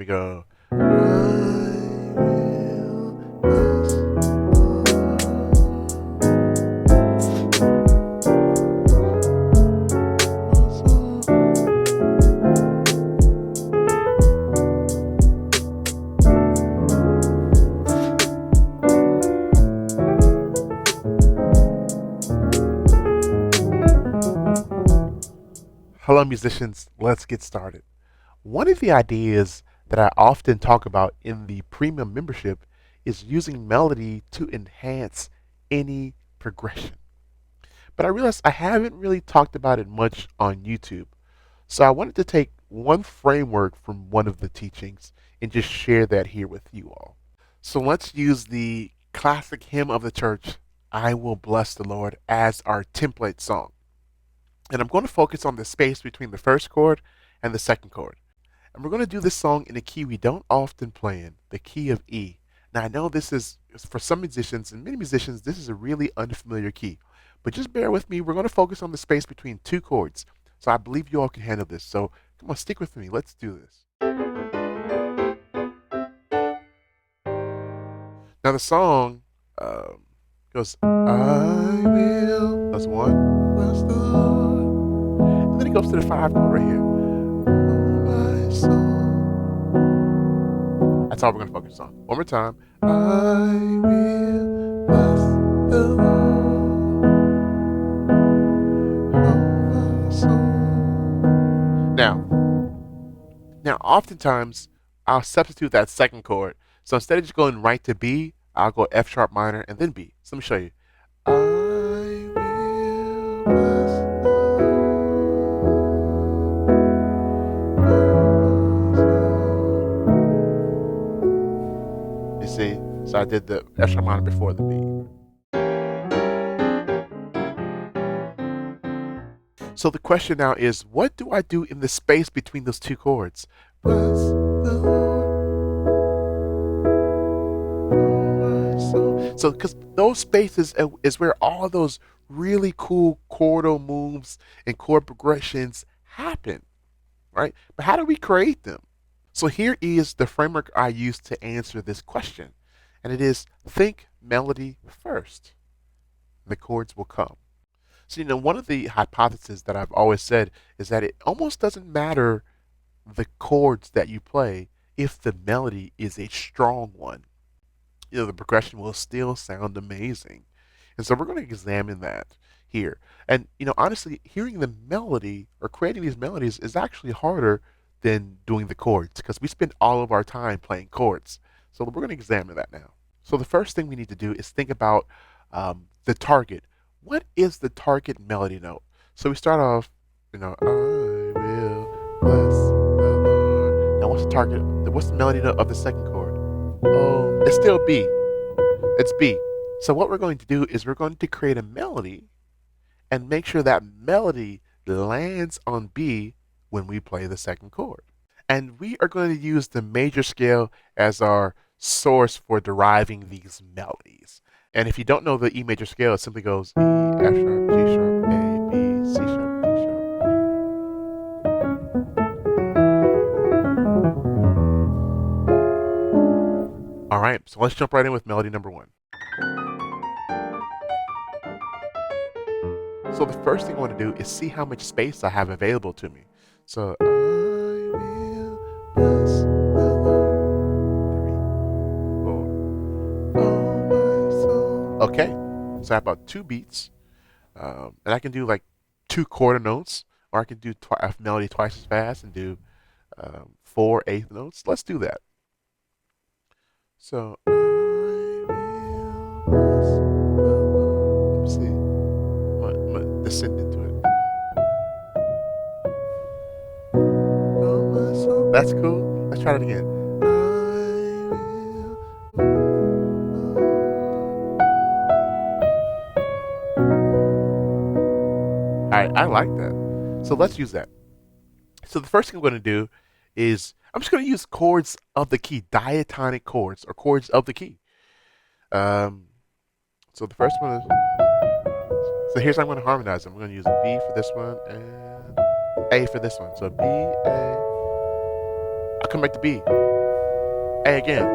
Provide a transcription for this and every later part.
We go. I will bless the Lord. Hello, musicians. Let's get started. One of the ideas that I often talk about in the premium membership is using melody to enhance any progression. But I realized I haven't really talked about it much on YouTube. So I wanted to take one framework from one of the teachings and just share that here with you all. So let's use the classic hymn of the church, I Will Bless the Lord, as our template song. And I'm going to focus on the space between the first chord and the second chord. And we're going to do this song in a key we don't often play in, the key of E. Now, I know this is, for some musicians and many musicians, this is a really unfamiliar key. But just bear with me. We're going to focus on the space between two chords. So I believe you all can handle this. So come on, stick with me. Let's do this. Now, the song goes, I will. That's one. Bless the Lord. And then it goes to the five chord right here. My soul. That's all we're going to focus on. One more time. I will bless the Lord, oh my soul. Now, oftentimes I'll substitute that second chord. So instead of just going right to B, I'll go F sharp minor and then B. So let me show you. I will bless the Lord. You see? So I did the F sharp minor before the B. So the question now is, what do I do in the space between those two chords? Bless the Lord, my soul. So, because those spaces is where all those really cool chordal moves and chord progressions happen, right? But how do we create them? So here is the framework I use to answer this question, and it is think melody first. The chords will come. So, one of the hypotheses that I've always said is that it almost doesn't matter the chords that you play if the melody is a strong one. The progression will still sound amazing. And so we're going to examine that here. And, honestly, hearing the melody or creating these melodies is actually harder than doing the chords because we spend all of our time playing chords. So we're going to examine that now. So the first thing we need to do is think about the target. What is the target melody note? So we start off, I will bless the Lord. Now what's the target? What's the melody note of the second chord? Oh, it's still B. It's B. So what we're going to do is we're going to create a melody and make sure that melody lands on B when we play the second chord. And we are going to use the major scale as our source for deriving these melodies. And if you don't know the E major scale, it simply goes E, F sharp, G sharp, A, B, C sharp, D sharp. All right, so let's jump right in with melody number one. So the first thing I want to do is see how much space I have available to me. So I will bless the Lord. 3, 4, oh my soul. Okay, so I have about 2 beats, and I can do like 2 quarter notes, or I can do a melody twice as fast and do 4 eighth notes. Let's do that. So I will bless the Lord. Let me see. I'm gonna descend into it. Oh my soul. That's cool. Let's try it again. I like that. So let's use that. So the first thing I'm going to do is I'm just going to use chords of the key, diatonic chords or chords of the key. So the first one is. So here's how I'm going to harmonize them. I'm going to use a B for this one and A for this one. So B, A, I'll come back to B. A again,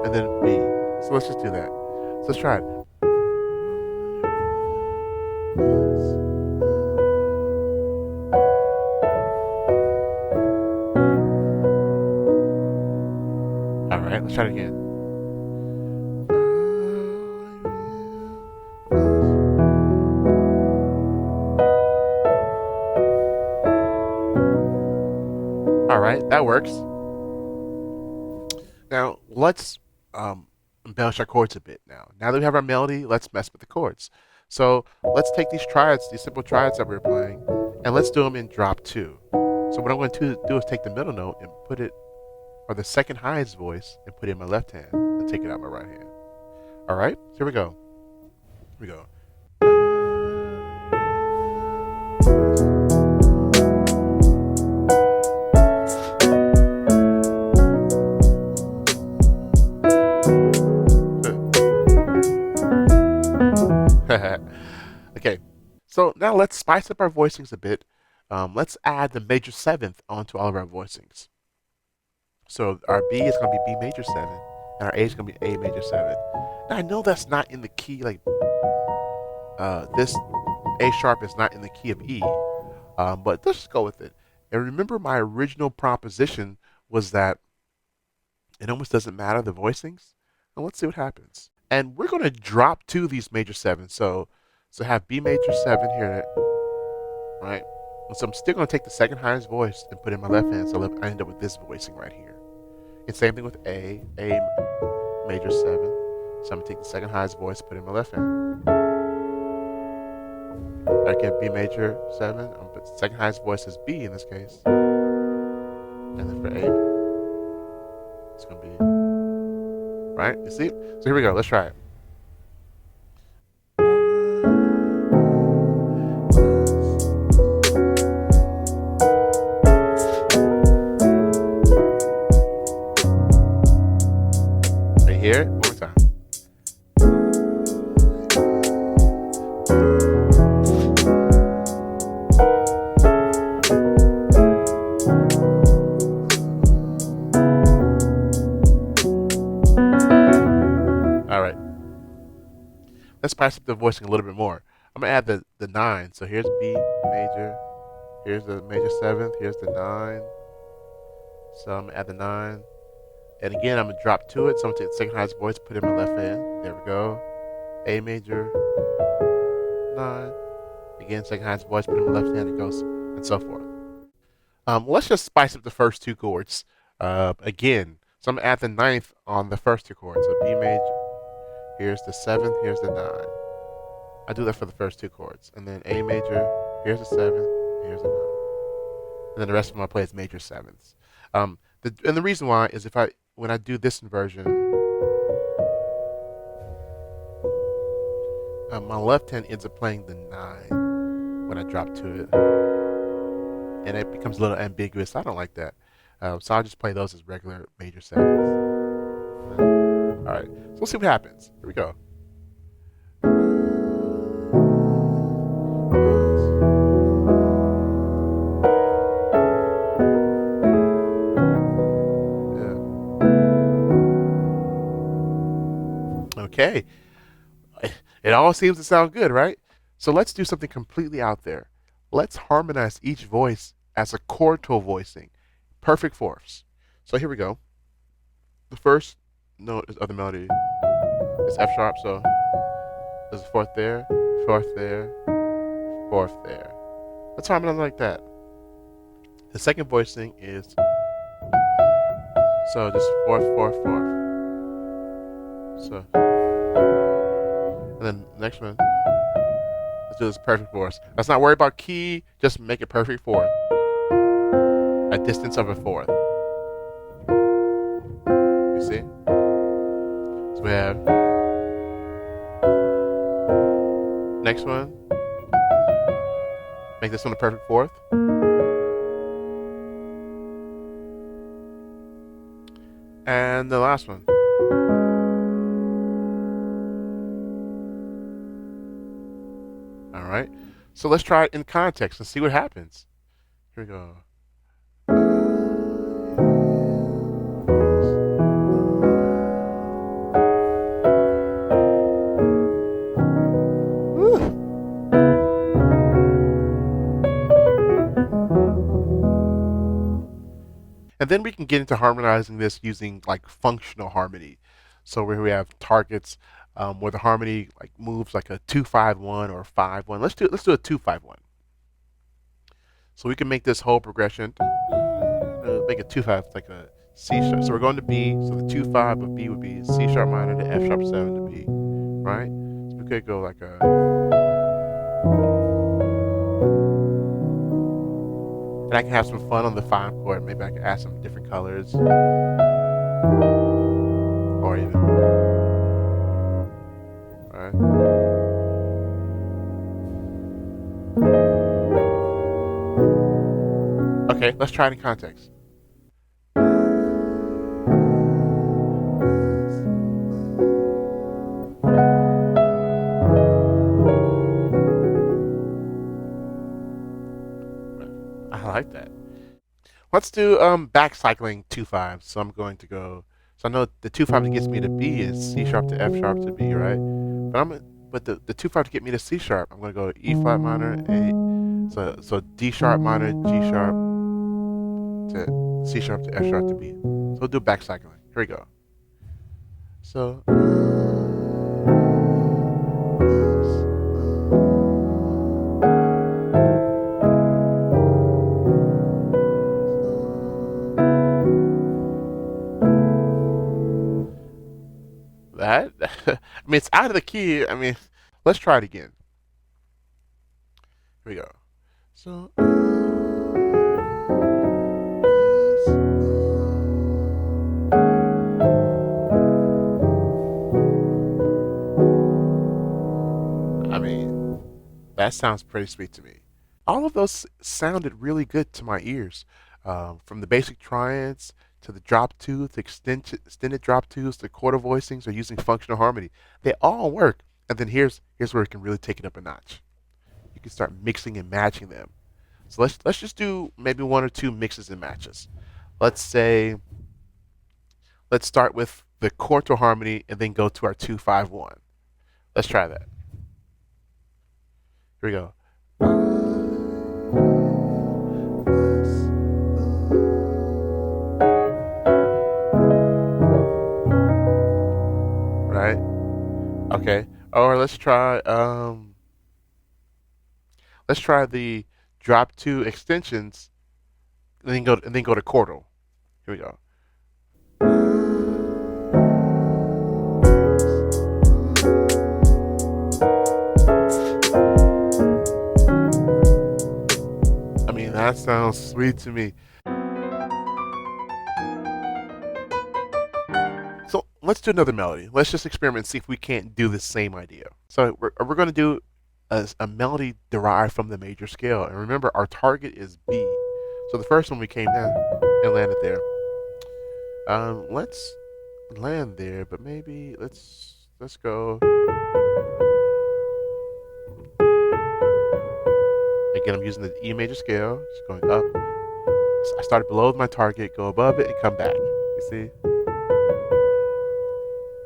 and then B. So let's just do that. So let's try it. All right, let's try it again. All right, that works. Now let's embellish our chords a bit. Now that we have our melody, let's mess with the chords. So let's take these triads, these simple triads that we were playing, and let's do them in drop 2. So what I'm going to do is take the middle note and put it, or the second highest voice, and put it in my left hand, and take it out in my right hand. All right, so here we go. Here we go. Okay, so now let's spice up our voicings a bit. Let's add the major seventh onto all of our voicings. So our B is going to be B major 7, and our A is going to be A major 7. Now I know that's not in the key, like this A sharp is not in the key of E, but let's just go with it. And remember, my original proposition was that it almost doesn't matter the voicings. And let's see what happens. And we're going to drop 2 of these major 7s. So have B major 7 here, right? So I'm still going to take the second highest voice and put it in my left hand. So I end up with this voicing right here. And same thing with A major 7. So I'm going to take the second highest voice, put it in my left hand. Again, B major 7. I'm going to put the second highest voice as B in this case. And then for A, it's going to be, right? You see? So here we go. Let's try it. Hear it one more time. All right. Let's spice up the voicing a little bit more. I'm gonna add the 9. So here's B major. Here's the major 7th. Here's the 9. So I'm gonna add the 9. And again, I'm going to drop to it. So I'm going to take the second highest voice, put it in my left hand. There we go. A major 9. Again, second highest voice, put it in my left hand. It goes, and so forth. Let's just spice up the first 2 chords. Again, so I'm going to add the 9th on the first 2 chords. So B major, here's the 7th, here's the 9. I do that for the first 2 chords. And then A major, here's the 7th, here's the 9. And then the rest of them I play as major 7ths. And the reason why is when I do this inversion, my left hand ends up playing the 9 when I drop to it, and it becomes a little ambiguous. I don't like that, so I'll just play those as regular major 7s. All right, so let's see what happens. Here we go. Okay, it all seems to sound good, right? So let's do something completely out there. Let's harmonize each voice as a chordal voicing, perfect fourths. So here we go. The first note of the melody is F sharp, so there's a 4th there, 4th there, 4th there. Let's harmonize like that. The second voicing is, so just 4th, 4th, 4th. So, and then the next one, let's do this perfect fourth. Let's not worry about key, just make it perfect fourth. A distance of a 4th. You see? So we have next one. Make this one a perfect 4th. And the last one. Alright, so let's try it in context and see what happens. Here we go. And then we can get into harmonizing this using like functional harmony. So where we have targets where the harmony like moves like a 2-5-1 or 5-1. Let's do a 2-5-1. So we can make this whole progression make a 2-5 like a C sharp. So we're going to B. So the 2-5 of B would be C sharp minor to F sharp 7 to B, right? So we could go like a, and I can have some fun on the 5 chord. Maybe I can add some different colors, or even, right? Okay, let's try it in context. I like that. Let's do back cycling 2-5. So I'm going to go. So I know the 2-5 that gets me to B is C sharp to F sharp to B, right? But the 2-5 to get me to C sharp, I'm going to go E flat minor, A. So D sharp minor, G sharp to C sharp to F sharp to B. So we'll do back cycling. Here we go. So that I mean it's out of the key. I mean, let's try it again. Here we go. So I mean, that sounds pretty sweet to me. All of those sounded really good to my ears. From the basic triads to the drop two, to extended drop twos, to chordal voicings, or using functional harmony. They all work. And then here's where it can really take it up a notch. You can start mixing and matching them. So let's just do maybe one or two mixes and matches. Let's say let's start with the chordal harmony and then go to our 2-5-1. Let's try that. Here we go. Right? Okay. Or let's try the drop two extensions and then go to chordal. Here we go. I mean, that sounds sweet to me. So let's do another melody. Let's just experiment and see if we can't do the same idea. So we're going to do a melody derived from the major scale. And remember, our target is B. So the first one we came down and landed there. Let's land there, but maybe let's go. Again, I'm using the E major scale, just going up. I started below my target, go above it, and come back. You see?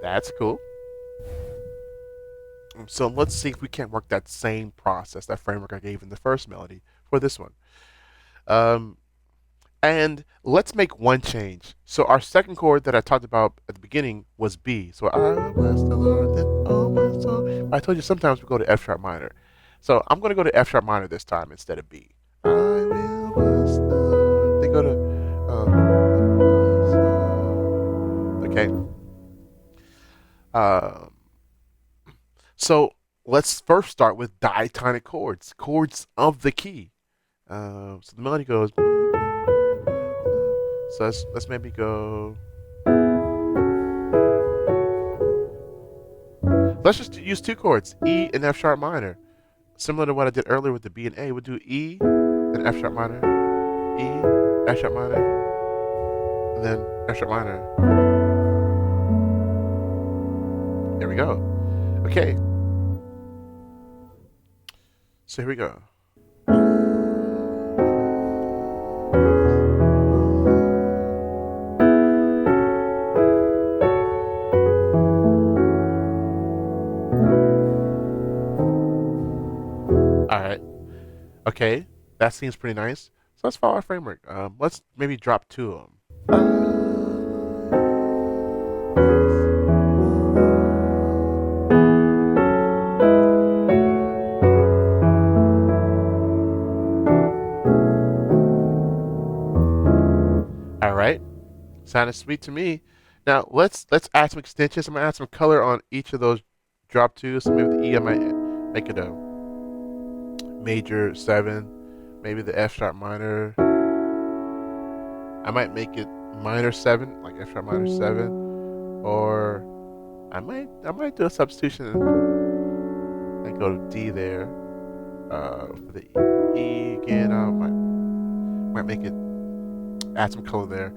That's cool. So let's see if we can't work that same process, that framework I gave in the first melody for this one. And let's make one change. So our second chord that I talked about at the beginning was B. So I will bless the Lord with all my soul. I told you sometimes we go to F sharp minor. So I'm going to go to F sharp minor this time instead of B. I will bless the Lord. They go to okay. So let's first start with diatonic chords, chords of the key. So the melody goes. So let's maybe go. Let's just use two chords, E and F sharp minor. Similar to what I did earlier with the B and A, we'll do E and F sharp minor, E, F sharp minor, and then F sharp minor. There we go. Okay. So here we go. All right. Okay. That seems pretty nice. So let's follow our framework. Let's maybe drop two of them. All right, sounded sweet to me. Now let's add some extensions. I'm gonna add some color on each of those drop twos. So maybe the E I might make it a major seven. Maybe the F sharp minor. I might make it minor seven, like F sharp minor seven, or I might do a substitution and go to D there for the E again. I might make it add some color there,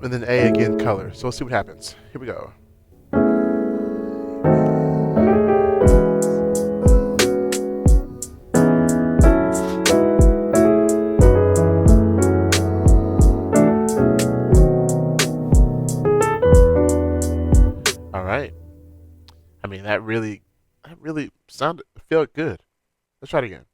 and then A again color. So let's see what happens. Here we go. All right. I mean that really sounded felt good. Let's try it again.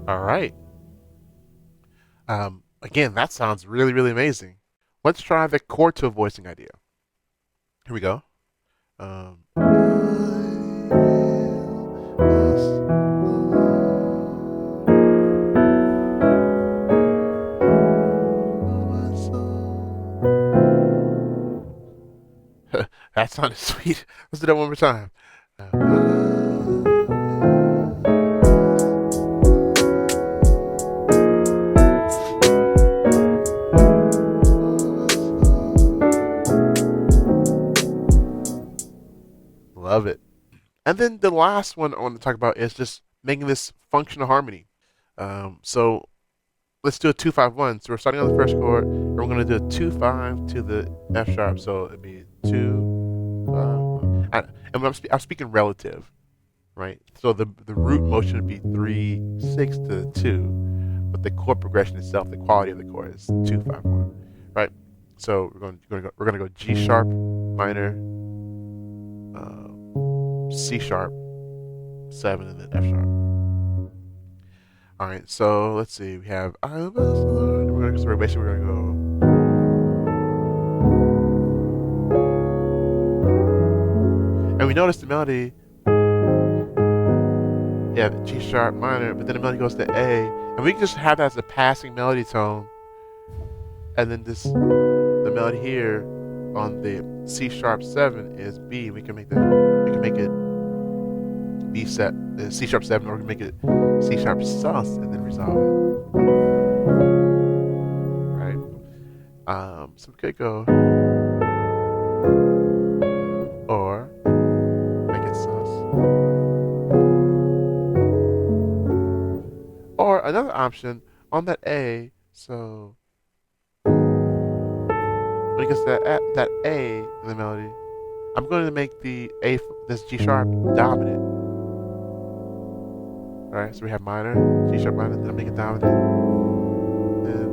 All right. Again, that sounds really amazing. Let's try the chord to voicing idea. Here we go. Um, that sounded sweet. Let's do that one more time. Love it. And then the last one I want to talk about is just making this functional harmony. So let's do a 2-5-1. So we're starting on the first chord, and we're going to do a 2-5 to the F sharp. So it'd be 2, 5. And I'm speaking relative, right? So the root motion would be 3-6 to the 2, but the chord progression itself, the quality of the chord is 2-5-1, right? So we're going to go G sharp minor, C sharp 7, and then F sharp. All right, so let's see. We have I love us, Lord. We're gonna go. And we notice the melody. Yeah, the G sharp minor, but then the melody goes to A, and we can just have that as a passing melody tone, and then the melody here on the C sharp 7 is B. We can make it B set, C sharp 7, or we can make it C sharp sus and then resolve it. Right? So we could go or make it sus. Or another option on that A, so when it gets that A in the melody, I'm going to make this G sharp dominant. Alright, so we have minor, G sharp minor, then I make it dominant. Then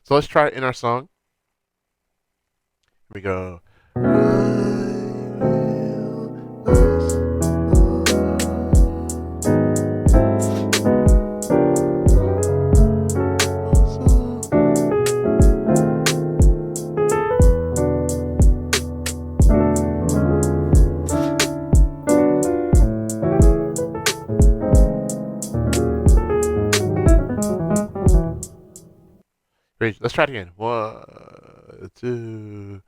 so let's try it in our song. Here we go. Great. Let's try it again. 1, 2.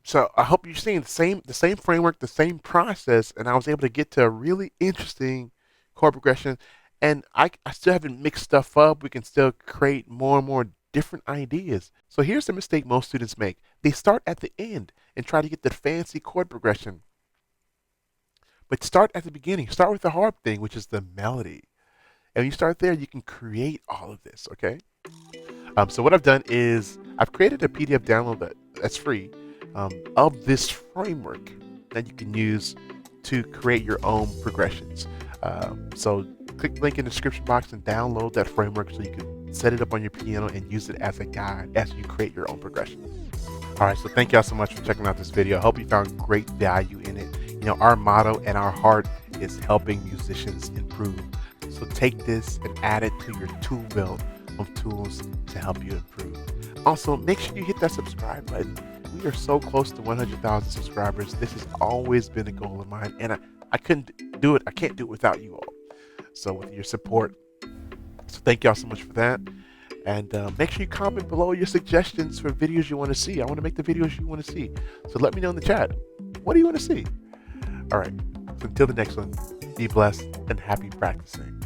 So I hope you're seeing the same framework, the same process, and I was able to get to a really interesting chord progression. And I still haven't mixed stuff up. We can still create more and more different ideas. So here's the mistake most students make. They start at the end and try to get the fancy chord progression. But start at the beginning. Start with the hard thing, which is the melody. And when you start there, you can create all of this, okay? So what I've done is I've created a PDF download that's free of this framework that you can use to create your own progressions. So click the link in the description box and download that framework so you can set it up on your piano and use it as a guide as you create your own progression. All right, so thank y'all so much for checking out this video. I hope you found great value in it. You know, our motto and our heart is helping musicians improve. So take this and add it to your tool belt of tools to help you improve. Also, make sure you hit that subscribe button. We are so close to 100,000 subscribers. This has always been a goal of mine, and I couldn't do it. I can't do it without you all. So with your support, so thank y'all so much for that. And make sure you comment below your suggestions for videos you want to see. I want to make the videos you want to see. So let me know in the chat. What do you want to see? All right. So until the next one, be blessed and happy practicing.